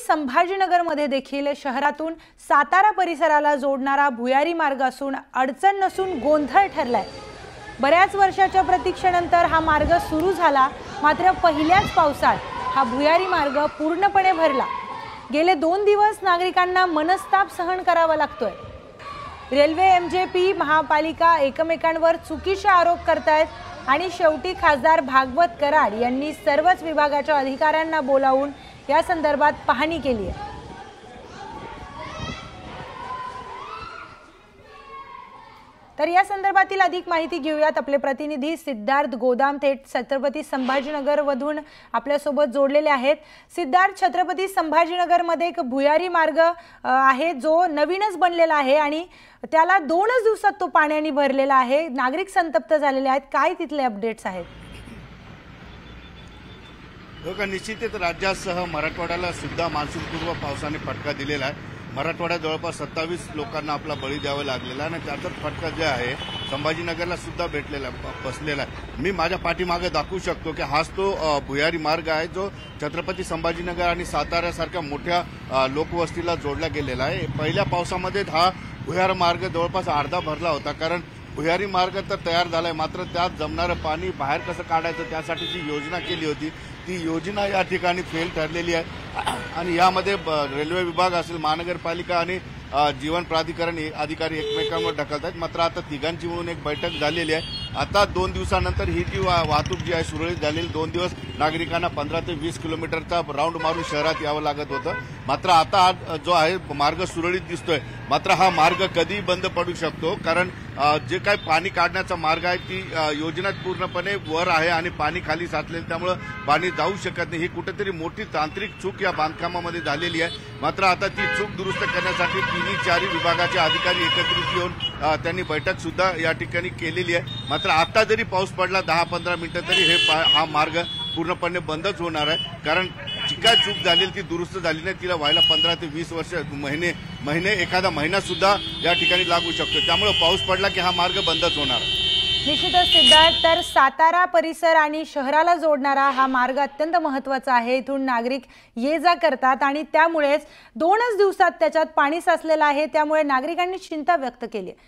संभाजीनगरमध्ये देखील शहरातून सातारा परिसराला जोडणारा भुयारी मार्ग असून अडचण नसून गोंधळ ठरलाय। बऱ्याच वर्षाच्या प्रतीक्षेनंतर हा मार्ग सुरू झाला, मात्र पहिल्याच पावसात हा भुयारी मार्ग पूर्णपणे भरला। गेले 2 दिवस नागरिकांना मनस्ताप सहन करावा लागतोय। रेल्वे, एमजेपी, महापालिका एकमेकांवर चुकीचे आरोप करतायत आणि शेवटी खासदार भागवत कराड यांनी सर्वच विभागाच्या अधिकाऱ्यांना बोलावून या संदर्भात पाहणी केली आहे। तर या संदर्भातील अधिक माहिती घेऊयात। आपले प्रतिनिधी सिद्धार्थ गोदाम थेट छत्रपती संभाजीनगर मधून आपल्या सोबत जोडलेले आहेत। सिद्धार्थ, छत्रपती संभाजीनगर मध्ये एक भुयारी मार्ग आहे जो नवीनच बनलेला आहे आणि त्याला 2च दिवसात तो पाण्याने भरलेला आहे। नागरिक संतप्त झालेले आहेत, काय तिथले अपडेट्स आहेत? निश्चितच राज्यासह मराठवाड्याला सुद्धा मान्सूनपूर्व पावसाने फटका दिलेला आहे। मराठवाड्यात जवळपास 27 लोकांना आपला बळी द्यावा लागलेला आहे आणि त्याचाच फटका जे आहे संभाजीनगरला सुद्धा बसलेला आहे। मी माझ्या पाठीमागे दाखवू शकतो की हाच तो भुयारी मार्ग आहे जो छत्रपती संभाजीनगर आणि साताऱ्यासारख्या मोठ्या लोकवस्तीला जोडला गेलेला आहे। पहिल्या पावसामध्ये हा भुयार मार्ग जवळपास अर्धा भरला होता, कारण भुयारी मार्ग तर तयार झालाय, मात्र त्यात जमणारं पाणी बाहेर कसं काढायचं त्यासाठी जी योजना केली होती ती योजना या ठिकाणी फेल ठरलेली आहे आणि यामध्ये रेल्वे विभाग असेल, महानगरपालिका आणि जीवन प्राधिकरण अधिकारी एकमेकांवर ढकलत आहेत। मात्र आता तिघांची मिळून एक बैठक झालेली आहे। आता 2 दिवसानंतर ही जी वाहतूक जी आहे सुरळीत झालेली। 2 दिवस नागरिकांना 15 ते 20 किलोमीटरचा राऊंड मारून शहरात यावं लागत होतं, मात्र आता जो आहे मार्ग सुरळीत दिसतोय। मात्र हा मार्ग कधी बंद पडू शकतो, कारण जे काही पाणी काढण्याचा मार्ग आहे ती योजना पूर्णपणे वर आहे आणि पाणी खाली साचलेलं, त्यामुळे पाणी जाऊ शकत नाही। ही कुठेतरी मोठी तांत्रिक चूक या बांधकामामध्ये झालेली आहे। मात्र आता ती चूक दुरुस्त करण्यासाठी 3-4 विभागाचे अधिकारी एकत्रित येऊन त्यांनी बैठक सुद्धा या ठिकाणी केलेली आहे। मात्र आता जरी पाऊस पडला 10-15 मिनिटं तरी हा मार्ग पूर्णपणे बंदच होणार आहे, कारण जी काय चूक झालेली ती दुरुस्त झाली नाही, तिला व्हायला 15 ते 20 वर्ष महिने एखादा महिना सुद्धा या ठिकाणी लागू शकतो। त्यामुळे पाऊस पडला की हा मार्ग बंदच होणार। निश्चितच सिद्धार्थ, तर सातारा परिसर आणि शहराला जोडणारा हा मार्ग अत्यंत महत्त्वाचा आहे। इथून नागरिक ये जा करतात आणि त्यामुळेच 2च दिवसात त्याच्यात पाणी साचलेलं आहे, त्यामुळे नागरिकांनी चिंता व्यक्त केली आहे।